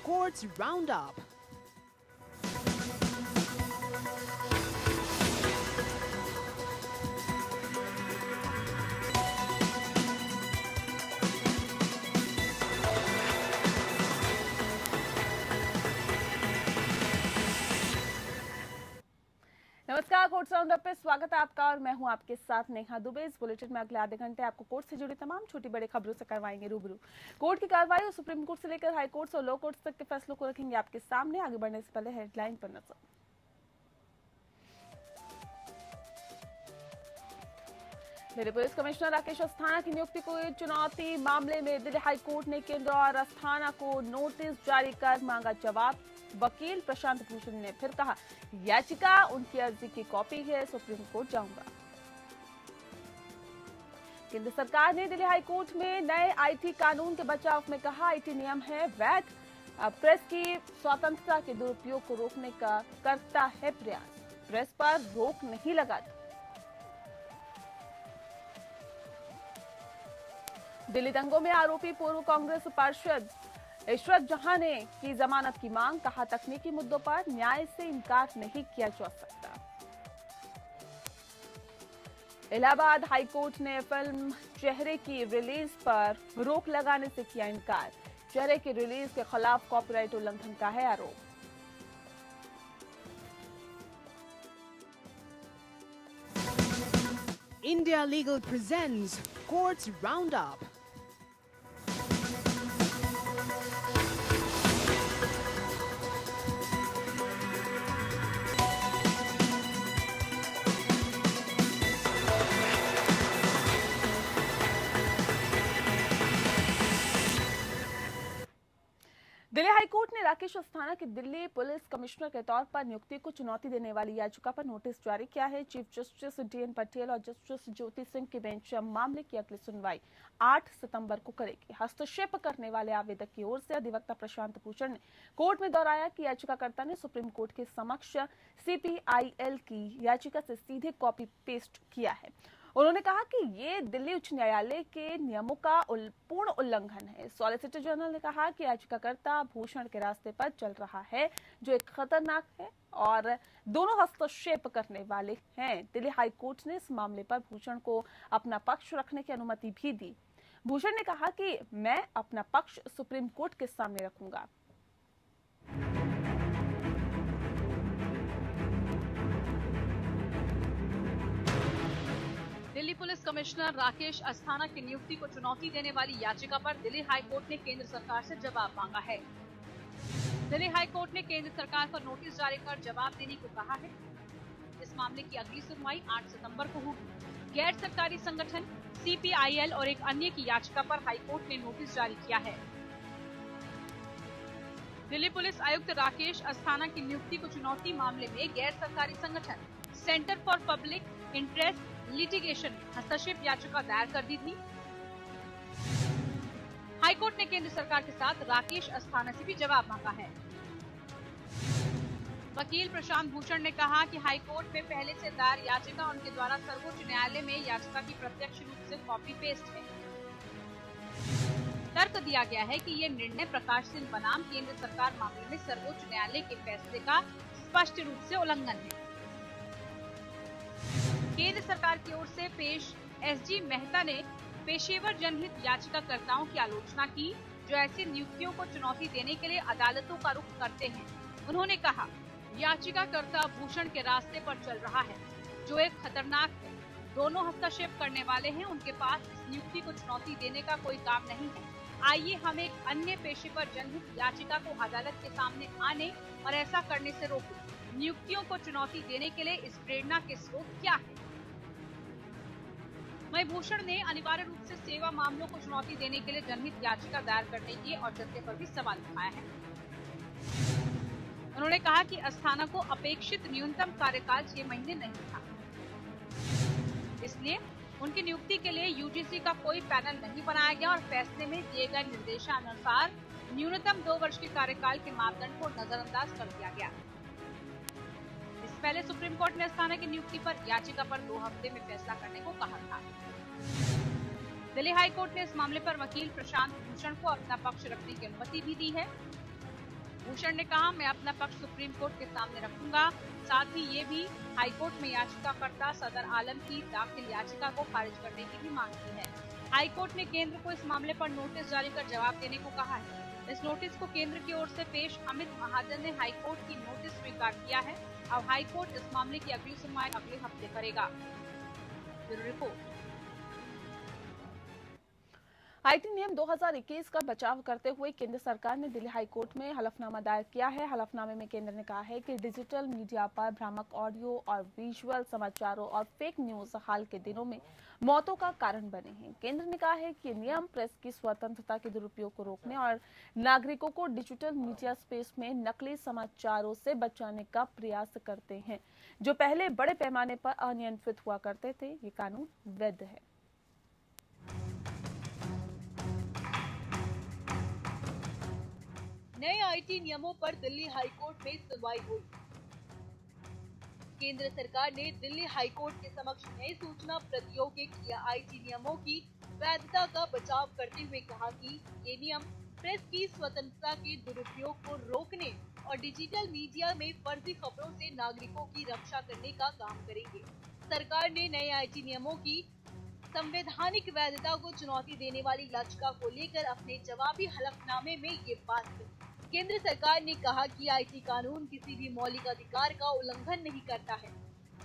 Courts Roundup. नमस्कार, court roundup पे स्वागत है आपका और मैं हूं आपके साथ नेहा दुबे। इस बुलेटिन में अगले आधे घंटे आपको कोर्ट से जुड़ी तमाम छोटी बड़ी खबरों से करवाएंगे रूबरू। कोर्ट की कार्रवाई और सुप्रीम कोर्ट से लेकर हाई कोर्ट और लो कोर्ट तक के फैसलों को रखेंगे आपके सामने। आगे बढ़ने से पहले हेडलाइन पर नजर। दिल्ली पुलिस कमिश्नर राकेश अस्थाना की नियुक्ति को चुनौती मामले में दिल्ली हाई कोर्ट ने केंद्र और अस्थाना को नोटिस जारी कर मांगा जवाब। वकील प्रशांत भूषण ने फिर कहा, याचिका उनकी अर्जी की कॉपी है, सुप्रीम कोर्ट जाऊंगा। केंद्र सरकार ने दिल्ली हाई कोर्ट में नए आईटी कानून के बचाव में कहा, आईटी नियम है वैध, प्रेस की स्वतंत्रता के दुरुपयोग को रोकने का करता है प्रयास, प्रेस पर रोक नहीं लगाती। दिल्ली दंगों में आरोपी पूर्व कांग्रेस पार्षद इशरत जहां ने की जमानत की मांग, कहा तकनीकी मुद्दों पर न्याय से इनकार नहीं किया जा सकता। इलाहाबाद हाई कोर्ट ने फिल्म चेहरे की रिलीज पर रोक लगाने से किया इनकार। चेहरे की रिलीज के खिलाफ कॉपीराइट उल्लंघन का है आरोप। India Legal presents Courts Roundup. Delhi high court ने राकेश अस्थाना की दिल्ली पुलिस कमिश्नर के तौर पर नियुक्ति को चुनौती देने वाली याचिका पर नोटिस जारी किया है। चीफ जस्टिस डीएन पटेल और जस्टिस ज्योति सिंह की बेंच मामले की अगली सुनवाई 8 सितंबर को करेगी। हस्तक्षेप करने वाले आवेदक की ओर से अधिवक्ता प्रशांत भूषण ने कोर्ट में दोहराया कि याचिकाकर्ता ने सुप्रीम कोर्ट के समक्ष सीपीआईएल की याचिका से सीधे कॉपी पेस्ट किया है। उन्होंने कहा कि ये दिल्ली उच्च न्यायालय के नियमों का पूर्ण उल्लंघन है। सॉलिसिटर जनरल ने कहा कि याचिकाकर्ता भूषण के रास्ते पर चल रहा है, जो एक खतरनाक है और दोनों हस्तक्षेप करने वाले हैं। दिल्ली हाई कोर्ट ने इस मामले पर भूषण को अपना पक्ष रखने की अनुमति भी दी। भूषण ने कहा कि मैं अपना पक्ष सुप्रीम कोर्ट के सामने रखूंगा। दिल्ली पुलिस कमिश्नर राकेश अस्थाना की नियुक्ति को चुनौती देने वाली याचिका पर दिल्ली हाई कोर्ट ने केंद्र सरकार से जवाब मांगा है। दिल्ली हाई कोर्ट ने केंद्र सरकार पर नोटिस जारी कर जवाब देने को कहा है। इस मामले की अगली सुनवाई 8 सितंबर को होगी। गैर सरकारी संगठन सीपीआईएल और एक अन्य की याचिका पर हाई कोर्ट ने नोटिस जारी किया है। दिल्ली पुलिस आयुक्त राकेश अस्थाना की नियुक्ति को चुनौती मामले में गैर सरकारी संगठन centre for public interest litigation में हस्तक्षेप याचिका दायर कर दी थी। हाईकोर्ट ने केंद्र सरकार के साथ राकेश अस्थाना से भी जवाब मांगा है। वकील प्रशांत भूषण ने कहा कि हाईकोर्ट में पहले से दायर याचिका उनके द्वारा सर्वोच्च न्यायालय में याचिका की प्रत्यक्ष रूप से कॉपी पेस्ट है। तर्क दिया गया है कि ये निर्णय प्रकाश सिंह बनाम केंद्र सरकार मामले में सर्वोच्च न्यायालय के फैसले का स्पष्ट रूप से उल्लंघन है। केंद्र सरकार की ओर से पेश एसजी मेहता ने पेशेवर जनहित याचिकाकर्ताओं की आलोचना की, जो ऐसी नियुक्तियों को चुनौती देने के लिए अदालतों का रुख करते हैं। उन्होंने कहा, याचिकाकर्ता भूषण के रास्ते पर चल रहा है, जो एक खतरनाक है। दोनों हस्तक्षेप करने वाले हैं, उनके पास इस नियुक्ति को चुनौती देने का कोई काम नहीं है। आइए हम एक अन्य पेशेवर जनहित याचिका को अदालत के सामने आने और ऐसा करने से रोकें। नियुक्तियों को चुनौती देने के लिए इस प्रेरणा के स्रोत क्या है? वहीं भूषण ने अनिवार्य रूप से सेवा मामलों को चुनौती देने के लिए जनहित याचिका दायर करने की और जत्थे पर भी सवाल उठाया है। उन्होंने कहा कि अस्थाना को अपेक्षित न्यूनतम कार्यकाल 6 महीने नहीं था, इसलिए उनकी नियुक्ति के लिए यूजीसी का कोई पैनल नहीं बनाया गया और फैसले में दिए गए निर्देशानुसार न्यूनतम 2 वर्ष के कार्यकाल के मापदंड को नजरअंदाज कर दिया गया। इससे पहले सुप्रीम कोर्ट ने अस्थाना की नियुक्ति पर याचिका पर 2 हफ्ते में फैसला करने को कहा था। दिल्ली हाई कोर्ट ने इस मामले पर वकील प्रशांत भूषण को अपना पक्ष रखने की अनुमति भी दी है। भूषण ने कहा, मैं अपना पक्ष सुप्रीम कोर्ट के सामने रखूंगा। साथ ही ये भी हाईकोर्ट में याचिकाकर्ता सदर आलम की दाखिल याचिका को खारिज करने की भी मांग की है। हाईकोर्ट ने केंद्र को इस मामले पर नोटिस जारी कर जवाब देने को कहा है। इस नोटिस को केंद्र की ओर से पेश अमित महाजन ने हाईकोर्ट की नोटिस स्वीकार किया है। अब हाईकोर्ट इस मामले की अगली सुनवाई अगले हफ्ते करेगा। Bureau report. आईटी नियम 2021 का बचाव करते हुए केंद्र सरकार ने दिल्ली हाईकोर्ट में हलफनामा दायर किया है। हलफनामे में केंद्र ने कहा है कि डिजिटल मीडिया पर भ्रामक ऑडियो और विजुअल समाचारों और फेक न्यूज हाल के दिनों में मौतों का कारण बने हैं। केंद्र ने कहा है कि ये नियम प्रेस की स्वतंत्रता के दुरुपयोग को रोकने और नागरिकों को डिजिटल मीडिया स्पेस में नकली समाचारों से बचाने का प्रयास करते हैं, जो पहले बड़े पैमाने पर अनियंत्रित हुआ करते थे। ये कानून वैध है। नए आईटी नियमों पर दिल्ली हाईकोर्ट में सुनवाई हुई। केंद्र सरकार ने दिल्ली हाईकोर्ट के समक्ष नए सूचना प्रौद्योगिक या आईटी नियमों की वैधता का बचाव करते हुए कहा कि ये नियम प्रेस की स्वतंत्रता के दुरुपयोग को रोकने और डिजिटल मीडिया में फर्जी खबरों से नागरिकों की रक्षा करने का काम करेंगे। सरकार ने नए आईटी नियमों की संवैधानिक वैधता को चुनौती देने वाली याचिका को लेकर अपने जवाबी हलफनामे में ये बात कही। केंद्र सरकार ने कहा कि आईटी कानून किसी भी मौलिक अधिकार का उल्लंघन नहीं करता है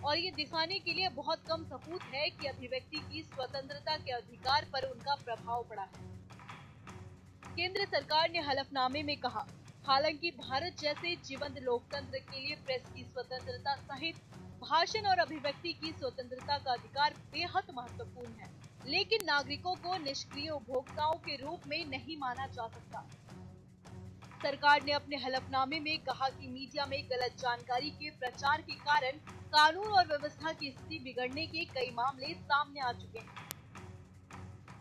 और ये दिखाने के लिए बहुत कम सबूत है कि अभिव्यक्ति की स्वतंत्रता के अधिकार पर उनका प्रभाव पड़ा है। केंद्र सरकार ने हलफनामे में कहा, हालांकि भारत जैसे जीवंत लोकतंत्र के लिए प्रेस की स्वतंत्रता सहित भाषण और अभिव्यक्ति की स्वतंत्रता का अधिकार बेहद महत्वपूर्ण है, लेकिन नागरिकों को निष्क्रिय उपभोक्ताओं के रूप में नहीं माना जा सकता। सरकार ने अपने हलफनामे में कहा कि मीडिया में गलत जानकारी के प्रचार के कारण कानून और व्यवस्था की स्थिति बिगड़ने के कई मामले सामने आ चुके हैं।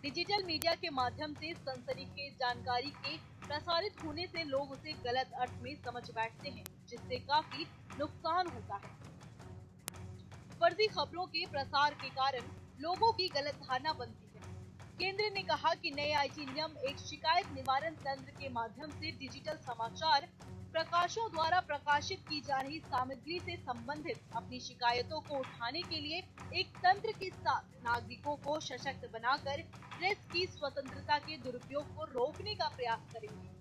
डिजिटल मीडिया के माध्यम से सनसनीखेज जानकारी के प्रसारित होने से लोग उसे गलत अर्थ में समझ बैठते हैं, जिससे काफी नुकसान होता है। फर्जी खबरों के प्रसार के कारण लोगों की गलत धारणा बनती है। केंद्र ने कहा कि नए आईटी नियम एक शिकायत निवारण तंत्र के माध्यम से डिजिटल समाचार प्रकाशों द्वारा प्रकाशित की जा रही सामग्री से संबंधित अपनी शिकायतों को उठाने के लिए एक तंत्र के साथ नागरिकों को सशक्त बनाकर प्रेस की स्वतंत्रता के दुरुपयोग को रोकने का प्रयास करेंगे।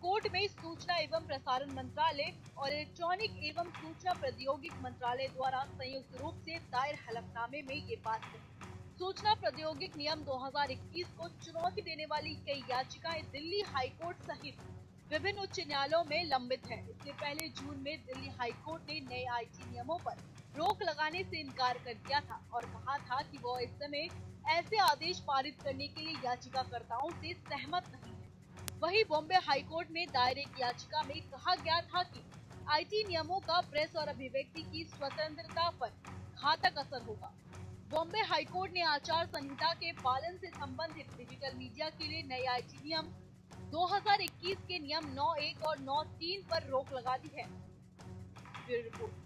कोर्ट में सूचना एवं प्रसारण मंत्रालय और इलेक्ट्रॉनिक एवं सूचना प्रौद्योगिकी मंत्रालय द्वारा संयुक्त रूप से दायर हलफनामे में ये बात कही। सूचना प्रौद्योगिकी नियम 2021 को चुनौती देने वाली कई याचिकाएं दिल्ली हाईकोर्ट सहित विभिन्न उच्च न्यायालयों में लंबित है। इससे पहले जून में दिल्ली हाईकोर्ट ने नए आईटी नियमों पर रोक लगाने से इनकार कर दिया था और कहा था कि वो इस समय ऐसे आदेश पारित करने के लिए याचिकाकर्ताओं से सहमत नहीं है। वहीं बॉम्बे हाईकोर्ट में दायर एक याचिका में कहा गया था कि आईटी नियमों का प्रेस और अभिव्यक्ति की स्वतंत्रता पर घातक असर होगा। बॉम्बे हाईकोर्ट ने आचार संहिता के पालन से संबंधित डिजिटल मीडिया के लिए नए आईटी नियम 2021 के नियम 9(1) और 9(3) पर रोक लगा दी है। Bureau report.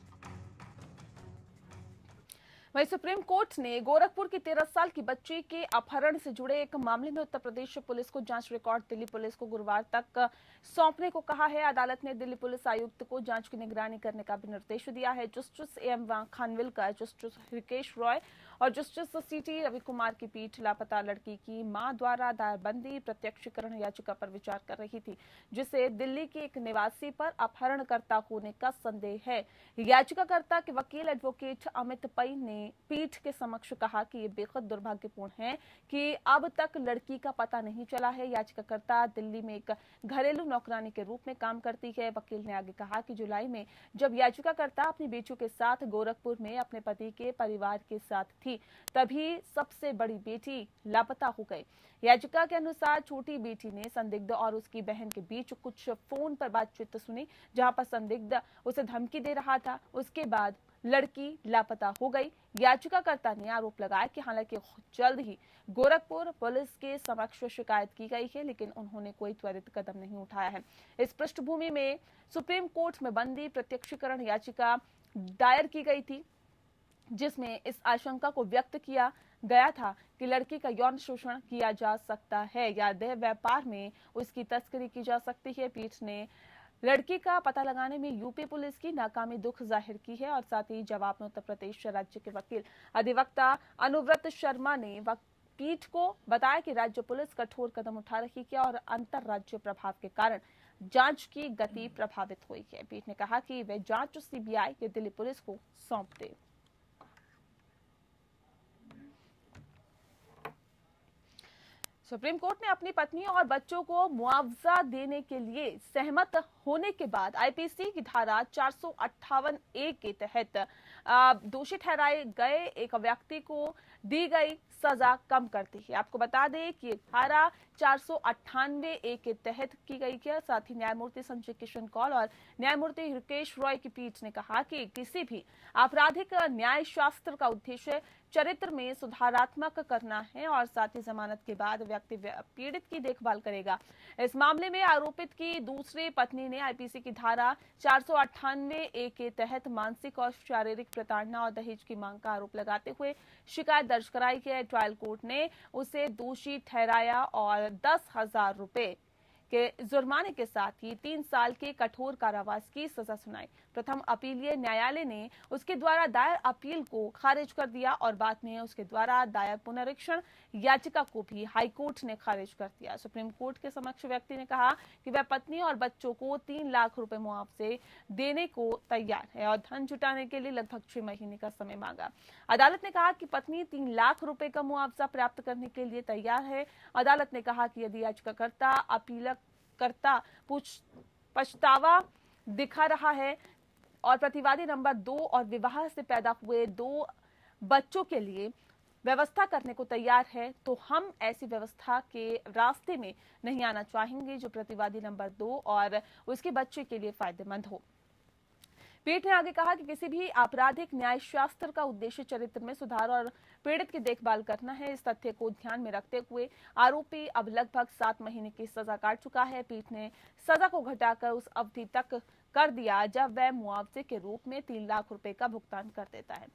वहीं सुप्रीम कोर्ट ने गोरखपुर की 13 साल की बच्ची के अपहरण से जुड़े एक मामले में उत्तर प्रदेश पुलिस को जांच रिकॉर्ड दिल्ली पुलिस को गुरुवार तक सौंपने को कहा है। अदालत ने दिल्ली पुलिस आयुक्त को जांच की निगरानी करने का भी निर्देश दिया है। Justice M Khanwilkar, justice Hrishikesh Roy और जस्टिस सीटी रवि कुमार की पीठ लापता लड़की की मां द्वारा दायर बंदी प्रत्यक्षीकरण याचिका पर विचार कर रही थी, जिसे दिल्ली के एक निवासी पर अपहरणकर्ता होने का संदेह है। याचिकाकर्ता के वकील एडवोकेट अमित पई ने पीठ के समक्ष कहा कि ये बेहद दुर्भाग्यपूर्ण है कि अब तक लड़की का पता नहीं चला है। याचिकाकर्ता दिल्ली में एक घरेलू नौकरानी के रूप में काम करती है। वकील ने आगे कहा कि जुलाई में जब याचिकाकर्ता अपनी बेटियों के साथ गोरखपुर में अपने पति के परिवार के साथ थी, तभी सबसे बड़ी बेटी लापता हो गई। याचिका के अनुसार छोटी बेटी ने संदिग्ध और उसकी बहन के बीच कुछ फोन पर बातचीत सुनी, जहां पर संदिग्ध उसे धमकी दे रहा था। उसके बाद लड़की लापता हो गई। याचिकाकर्ता ने आरोप लगाया कि हालांकि जल्द ही गोरखपुर पुलिस के समक्ष शिकायत की गई है, लेकिन उन्होंने कोई त्वरित कदम नहीं उठाया है। इस पृष्ठभूमि में सुप्रीम कोर्ट में बंदी प्रत्यक्षीकरण याचिका दायर की गई थी, जिसमें इस आशंका को व्यक्त किया गया था कि लड़की का यौन शोषण किया जा सकता है या देह व्यापार में उसकी तस्करी की जा सकती है। पीठ ने लड़की का पता लगाने में यूपी पुलिस की नाकामी दुख जाहिर की है और साथ ही जवाब में उत्तर प्रदेश राज्य के वकील अधिवक्ता अनुव्रत शर्मा ने पीठ को बताया कि राज्य पुलिस कठोर कदम उठा रही है और अंतर राज्य प्रभाव के कारण जांच की गति प्रभावित हुई है। पीठ ने कहा कि वे जांच सीबीआई या दिल्ली पुलिस को सौंप दे। सुप्रीम कोर्ट ने अपनी पत्नी और बच्चों को मुआवजा देने के लिए सहमत होने के बाद आईपीसी की धारा 458A के तहत दोषी ठहराए गए एक व्यक्ति को दी गई सजा कम करती है। आपको बता दें कि धारा 498A के तहत की गई है। साथ ही न्यायमूर्ति संजय किशन कौल और न्यायमूर्ति हृकेश रॉय की पीठ ने कहा कि किसी भी आपराधिक न्याय शास्त्र का उद्देश्य चरित्र में सुधारात्मक करना है और साथ ही जमानत के बाद व्यक्ति पीड़ित की देखभाल करेगा। इस मामले में आरोपित की दूसरी पत्नी ने आईपीसी की धारा 498A के तहत मानसिक और शारीरिक प्रताड़ना और दहेज की मांग का आरोप लगाते हुए शिकायत दर्ज कराई है। ट्रायल कोर्ट ने उसे दोषी ठहराया और 10,000 रुपए के जुर्माने के साथ ही 3 साल के कठोर कारावास की सजा सुनाई। प्रथम अपीलीय न्यायालय ने उसके द्वारा दायर अपील को खारिज कर दिया और बाद में उसके द्वारा दायर पुनरीक्षण याचिका को भी हाईकोर्ट ने खारिज कर दिया। सुप्रीम कोर्ट के समक्ष व्यक्ति ने कहा कि वह पत्नी और बच्चों को 3 लाख रुपए मुआवजे देने को तैयार है और धन जुटाने के लिए लगभग 6 महीने का समय मांगा। अदालत ने कहा कि पत्नी 3 लाख रुपए का मुआवजा प्राप्त करने के लिए तैयार है। अदालत ने कहा कि यदि याचिकाकर्ता अपीलकर्ता पछतावा दिखा रहा है और प्रतिवादी नंबर 2 और विवाह से पैदा हुए 2 बच्चों के लिए व्यवस्था करने को तैयार है तो हम ऐसी व्यवस्था के रास्ते में नहीं आना चाहेंगे जो प्रतिवादी नंबर 2 और उसके बच्चे के लिए फायदेमंद हो। पीठ ने आगे कहा कि किसी भी आपराधिक न्याय शास्त्र का उद्देश्य चरित्र में सुधार और पीड़ित की देखभाल करना है। इस तथ्य को ध्यान में रखते हुए आरोपी अब लगभग 7 महीने की सजा काट चुका है। पीठ ने सजा को घटाकर उस अवधि तक कर दिया जब वह मुआवजे के रूप में 3 लाख रुपए का भुगतान कर देता है।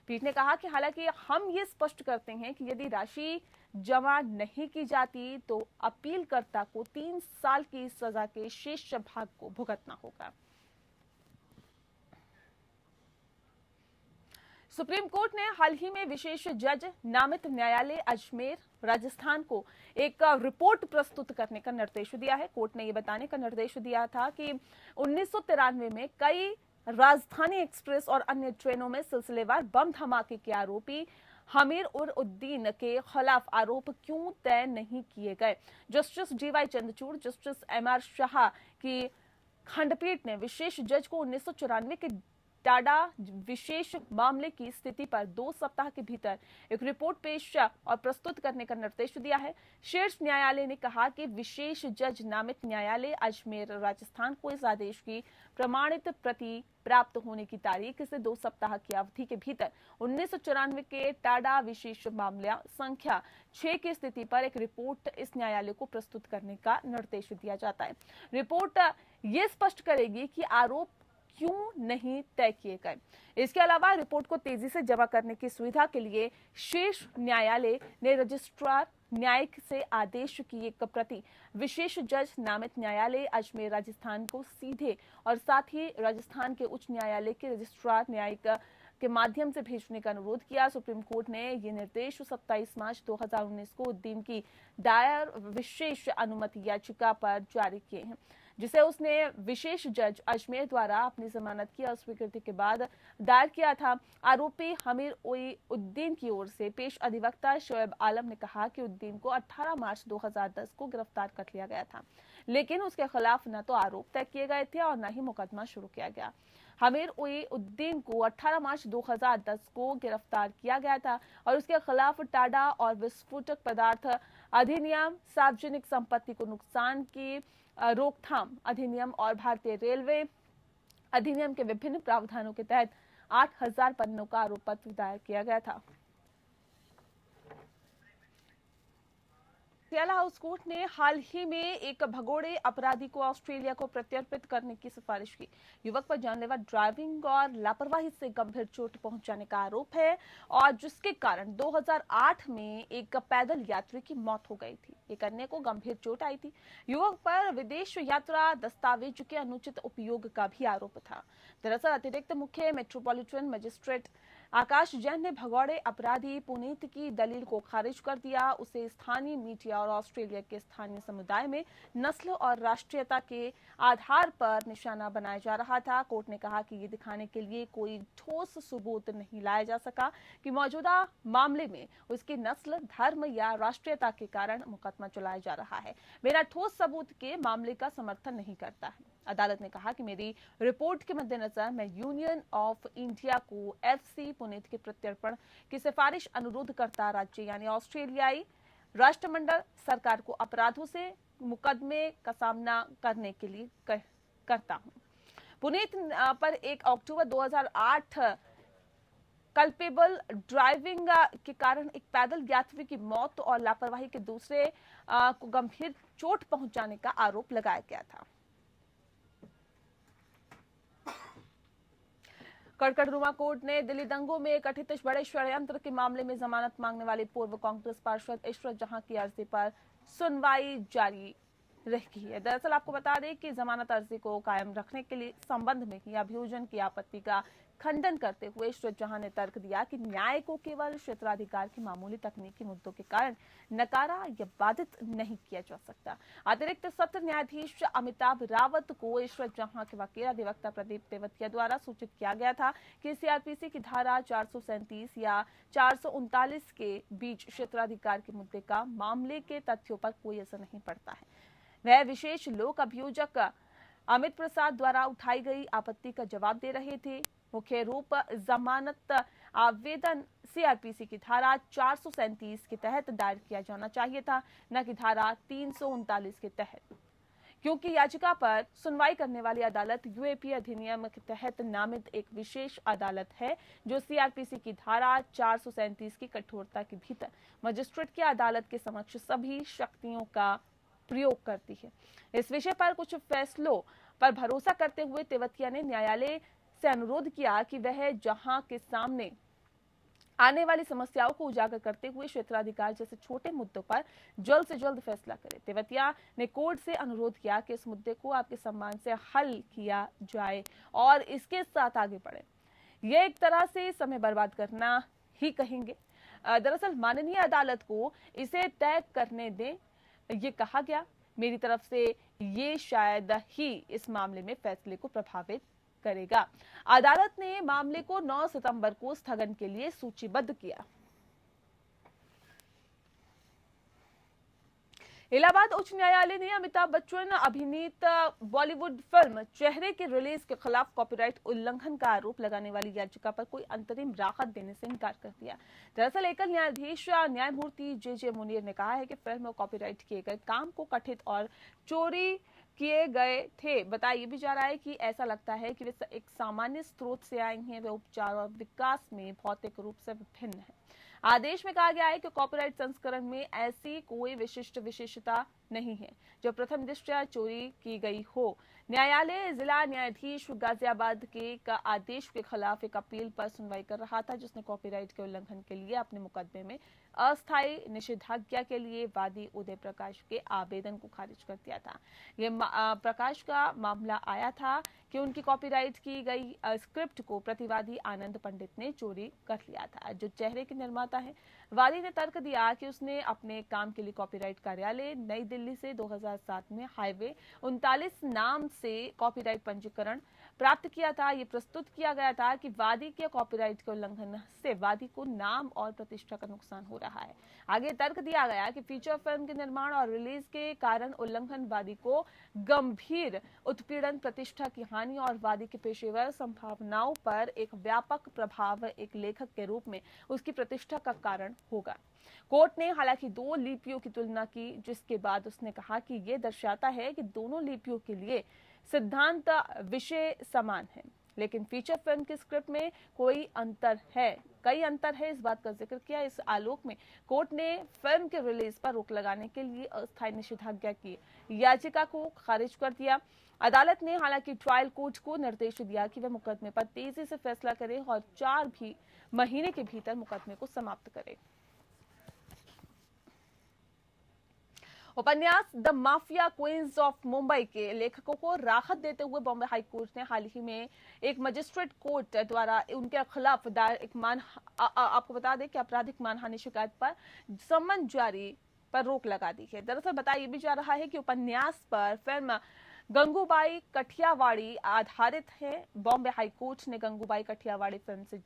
पीठ ने कहा कि हालांकि हम ये स्पष्ट करते हैं कि यदि राशि जमा नहीं की जाती तो अपीलकर्ता को 3 साल की सजा के शेष भाग को भुगतना होगा। सुप्रीम कोर्ट ने हाल ही में विशेष जज नामित न्यायालय अजमेर राजस्थान को एक रिपोर्ट प्रस्तुत करने का निर्देश दिया है। कोर्ट ने यह बताने का निर्देश दिया था कि 1993 में कई राजधानी एक्सप्रेस और अन्य ट्रेनों में सिलसिलेवार बम धमाके के आरोपी हमीर उर उद्दीन के खिलाफ आरोप क्यों तय नहीं किए गए। Justice DY Chandrachud, justice MR Shah की खंडपीठ ने विशेष जज को 1994 के टाडा विशेष मामले की स्थिति पर 2 सप्ताह के भीतर एक रिपोर्ट पेश और प्रस्तुत करने का निर्देश दिया है। शीर्ष न्यायालय ने कहा कि विशेष जज नामित न्यायालय अजमेर राजस्थान को इस आदेश की प्रमाणित प्रति प्राप्त होने की तारीख से 2 सप्ताह की अवधि के भीतर 1994 के टाडा विशेष मामला संख्या 6 की स्थिति पर एक रिपोर्ट इस न्यायालय को प्रस्तुत करने का निर्देश दिया जाता है। रिपोर्ट ये स्पष्ट करेगी कि आरोप क्यों नहीं तय किए गए। इसके अलावा रिपोर्ट को तेजी से जमा करने की सुविधा के लिए शीर्ष न्यायालय ने रजिस्ट्रार न्यायिक से आदेश की एक प्रति विशेष जज नामित न्यायालय अजमेर राजस्थान को सीधे और साथ ही राजस्थान के उच्च न्यायालय के रजिस्ट्रार न्यायिक के माध्यम से भेजने का अनुरोध किया। सुप्रीम कोर्ट ने ये निर्देश 27 मार्च 2019 को उद्दीन की दायर विशेष अनुमति याचिका पर जारी किए हैं, जिसे उसने विशेष जज अजमेर द्वारा अपनी जमानत की अस्वीकृति के बाद दायर किया था। आरोपी हमीर उद्दीन की ओर से पेश अधिवक्ता शोएब आलम ने कहा कि उद्दीन को 18 मार्च 2010 को गिरफ्तार कर लिया गया था, लेकिन उसके खिलाफ न तो आरोप तय किए गए थे और न ही मुकदमा शुरू किया गया। हमीर उद्दीन को 18 मार्च 2010 को गिरफ्तार किया गया था और उसके खिलाफ टाडा और विस्फोटक पदार्थ अधिनियम, सार्वजनिक संपत्ति को नुकसान की रोकथाम अधिनियम और भारतीय रेलवे अधिनियम के विभिन्न प्रावधानों के तहत 8,000 पन्नों का आरोप पत्र दायर किया गया था। पटियाला हाउस कोर्ट ने हाल ही में एक भगोड़े अपराधी को ऑस्ट्रेलिया को प्रत्यर्पित करने की सिफारिश की। युवक पर जानलेवा ड्राइविंग और लापरवाही से गंभीर चोट पहुंचाने का आरोप है और जिसके कारण 2008 में एक पैदल यात्री की मौत हो गई थी। एक अन्य को गंभीर चोट आई थी। युवक पर विदेश यात्रा दस्तावेज के अनुचित उपयोग का भी आरोप था। दरअसल अतिरिक्त मुख्य मेट्रोपॉलिटन मजिस्ट्रेट आकाश जैन ने भगौड़े अपराधी पुनीत की दलील को खारिज कर दिया। उसे स्थानीय मीडिया और ऑस्ट्रेलिया के स्थानीय समुदाय में नस्ल और राष्ट्रीयता के आधार पर निशाना बनाया जा रहा था। कोर्ट ने कहा कि ये दिखाने के लिए कोई ठोस सबूत नहीं लाया जा सका कि मौजूदा मामले में उसकी नस्ल, धर्म या राष्ट्रीयता के कारण मुकदमा चलाया जा रहा है। बिना ठोस सबूत के मामले का समर्थन नहीं करता है। अदालत ने कहा कि मेरी रिपोर्ट के मद्देनजर मैं यूनियन ऑफ इंडिया को एफसी पुनीत के प्रत्यर्पण की सिफारिश अनुरोध करता राज्य यानी ऑस्ट्रेलियाई राष्ट्रमंडल सरकार को अपराधों से मुकदमे का सामना करने के लिए करता हूं। पुनीत पर 1 अक्टूबर 2008 कल्पेबल ड्राइविंग के कारण एक पैदल यात्री की मौत और लापरवाही के दूसरे को गंभीर चोट पहुंचाने का आरोप लगाया गया था। कड़कड़रुमा कोर्ट ने दिल्ली दंगों में कथित बड़े षड्यंत्र के मामले में जमानत मांगने वाली पूर्व कांग्रेस पार्षद इशरत जहां की अर्जी पर सुनवाई जारी रखी है। दरअसल आपको बता दें कि जमानत अर्जी को कायम रखने के लिए संबंध में की अभियोजन की आपत्ति का खंडन करते हुए इशरत जहां ने तर्क दिया कि न्याय को केवल क्षेत्राधिकार के मामूली तकनीकी मुद्दों के कारण नकारा या बाधित नहीं किया जा सकता। अतिरिक्त सत्र न्यायाधीश अमिताभ रावत को इशरत जहां के वकील अधिवक्ता प्रदीप तेवतिया द्वारा सूचित किया गया था कि सीआरपीसी की धारा 437 या 439 के बीच क्षेत्राधिकार के मुद्दे का मामले के तथ्यों पर कोई असर नहीं पड़ता है। वह विशेष लोक अभियोजक अमित प्रसाद द्वारा उठाई गई आपत्ति का जवाब दे रहे थे। मुख्य रूप जमानत आवेदन सीआरपीसी की धारा 437 के तहत दायर किया जाना चाहिए था, न कि धारा 339 के तहत, क्योंकि याचिका पर सुनवाई करने वाली अदालत यूएपी अधिनियम के तहत नामित एक विशेष अदालत है जो सीआरपीसी की धारा 437 की कठोरता के भीतर मजिस्ट्रेट की अदालत के समक्ष सभी शक्तियों का प्रयोग करती है। इस विषय पर कुछ फैसलों पर भरोसा करते हुए तेवतिया ने न्यायालय से अनुरोध किया कि वह जहां के सामने आने वाली समस्याओं को उजागर करते हुए क्षेत्राधिकार जैसे छोटे मुद्दों पर जल्द से जल्द फैसला करे। तेवतिया ने कोर्ट से अनुरोध किया कि इस मुद्दे को आपके सम्मान से हल किया जाए और इसके साथ आगे बढ़े। यह एक तरह से समय बर्बाद करना ही कहेंगे। दरअसल माननीय अदालत को इसे तय करने दें, ये कहा गया। मेरी तरफ से ये शायद ही इस मामले में फैसले को प्रभावित करेगा। अदालत ने मामले को 9 सितंबर को स्थगन के लिए सूचीबद्ध किया। इलाहाबाद उच्च न्यायालय ने अमिताभ बच्चन अभिनीत बॉलीवुड फिल्म चेहरे की रिलीज के खिलाफ कॉपीराइट उल्लंघन का आरोप लगाने वाली याचिका पर कोई अंतरिम राहत देने से इनकार कर दिया। दरअसल एकल न्यायाधीश न्यायमूर्ति जे मुनीर ने कहा है कि फिल्म में कॉपीराइट किए गए काम को कथित और चोरी किए गए थे। बताया ये भी जा रहा है कि ऐसा लगता है कि वे एक सामान्य स्रोत से आई हैं, वे उपचार और विकास में भौतिक रूप से विभिन्न है। आदेश में कहा गया है कि कॉपीराइट संस्करण में ऐसी कोई विशिष्ट विशेषता नहीं है जो प्रथम दृष्टया चोरी की गई हो। न्यायालय जिला न्यायाधीश गाजियाबाद के एक आदेश के खिलाफ एक अपील पर सुनवाई कर रहा था जिसने कॉपीराइट के उल्लंघन के लिए अपने मुकदमे में अस्थायी निषेधाज्ञा के लिए वादी उदय प्रकाश के आवेदन को खारिज कर दिया था। ये प्रकाश का मामला आया था कि उनकी कॉपीराइट की गई स्क्रिप्ट को प्रतिवादी आनंद पंडित ने चोरी कर लिया था, जो चेहरे के निर्माता है। वादी ने तर्क दिया कि उसने अपने काम के लिए कॉपीराइट कार्यालय नई दिल्ली से 2007 में हाईवे 39 नाम से कॉपीराइट पंजीकरण प्राप्त किया था। ये प्रस्तुत किया गया था कि वादी के कॉपीराइट के उल्लंघन से वादी को नाम और प्रतिष्ठा का नुकसान हो रहा है। आगे तर्क दिया गया कि फीचर फिल्म के निर्माण और रिलीज के कारण उल्लंघन वादी को गंभीर उत्पीड़न, प्रतिष्ठा की हानि और वादी की पेशेवर संभावनाओं पर एक व्यापक प्रभाव एक लेखक के रूप में उसकी प्रतिष्ठा का कारण होगा। कोर्ट ने हालांकि 2 लिपियों की तुलना की, जिसके बाद उसने कहा कि यह दर्शाता है कि दोनों लिपियों के लिए सिद्धांत विषय समान है। लेकिन फीचर फिल्म की स्क्रिप्ट में कई अंतर है, इस बात का जिक्र किया। इस आलोक में कोर्ट ने फिल्म के रिलीज पर रोक लगाने के लिए अस्थायी निषेधाज्ञा की याचिका को खारिज कर दिया। अदालत ने हालांकि ट्रायल कोर्ट को निर्देश दिया कि वह मुकदमे पर तेजी से फैसला करे और 4 महीने के भीतर मुकदमे को समाप्त करे। उपन्यास the mafia queens of Mumbai के लेखकों को राहत देते हुए बॉम्बे हाई कोर्ट ने हाल ही में एक मजिस्ट्रेट कोर्ट द्वारा उनके खिलाफ दायर आपको बता दें कि आपराधिक मानहानि शिकायत पर सम्मन जारी पर रोक लगा दी है। दरअसल बताया ये भी जा रहा है कि उपन्यास पर फिल्म गंगूबाई कठियावाड़ी आधारित है। बॉम्बे हाई कोर्ट ने गंगूबाई कठियावाड़ी फिल्म से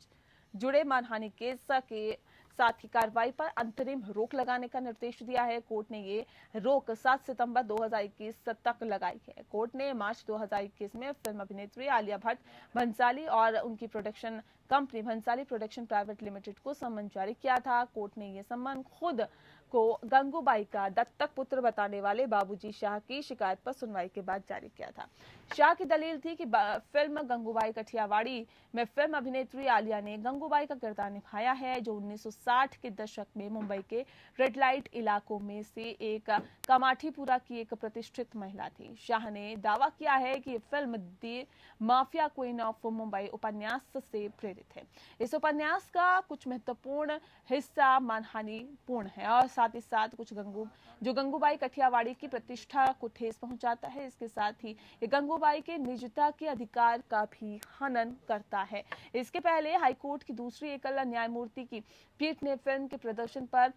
जुड़े मानहानि केस के साथ ही कार्रवाई पर अंतरिम रोक लगाने का निर्देश दिया है। कोर्ट ने ये रोक 7 सितंबर 2021 तक लगाई है। कोर्ट ने मार्च 2021 में फिल्म अभिनेत्री आलिया भट्ट भंसाली और उनकी production company Bhansali production private limited को सम्मन जारी किया था। कोर्ट ने ये सम्मन खुद को गंगूबाई का दत्तक पुत्र बताने वाले बाबूजी शाह की शिकायत पर सुनवाई के बाद जारी किया था। शाह की दलील थी कि फिल्म गंगूबाई कठियावाड़ी में फिल्म अभिनेत्री आलिया ने गंगूबाई का किरदार निभाया है, जो 1960 के दशक में मुंबई के रेड लाइट इलाकों में से एक कामाठीपुरा की एक प्रतिष्ठित महिला थी। शाह ने दावा किया है कि ये film the mafia queen of Mumbai उपन्यास से प्रेरित है। इस उपन्यास का कुछ महत्वपूर्ण हिस्सा मानहानिपूर्ण है और साथ ही साथ कुछ गंगूबाई कठियावाड़ी की प्रतिष्ठा को ठेस पहुंचाता है। इसके साथ ही ये गंगूबाई के निजता के अधिकार का भी हनन करता है। इसके पहले हाईकोर्ट की दूसरी एकल न्यायमूर्ति की पीठ ने फिल्म के प्रदर्शन पर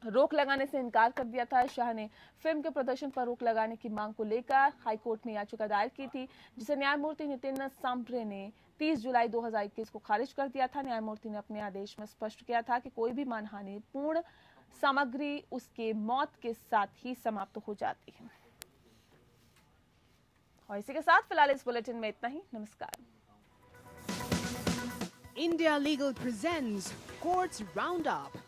रोक लगाने से इनकार कर दिया था। शाह ने फिल्म के प्रदर्शन पर रोक लगाने की मांग को लेकर हाईकोर्ट में याचिका दायर की थी, जिसे न्यायमूर्ति नितिन सांप्रे ने 30 जुलाई 2021 को खारिज कर दिया था। न्यायमूर्ति ने अपने आदेश में स्पष्ट किया था कि कोई भी मानहानिपूर्ण सामग्री उसके मौत के साथ ही समाप्त हो जाती है। और इसी के साथ फिलहाल इस बुलेटिन में इतना ही। नमस्कार। India Legal presents Courts Roundup.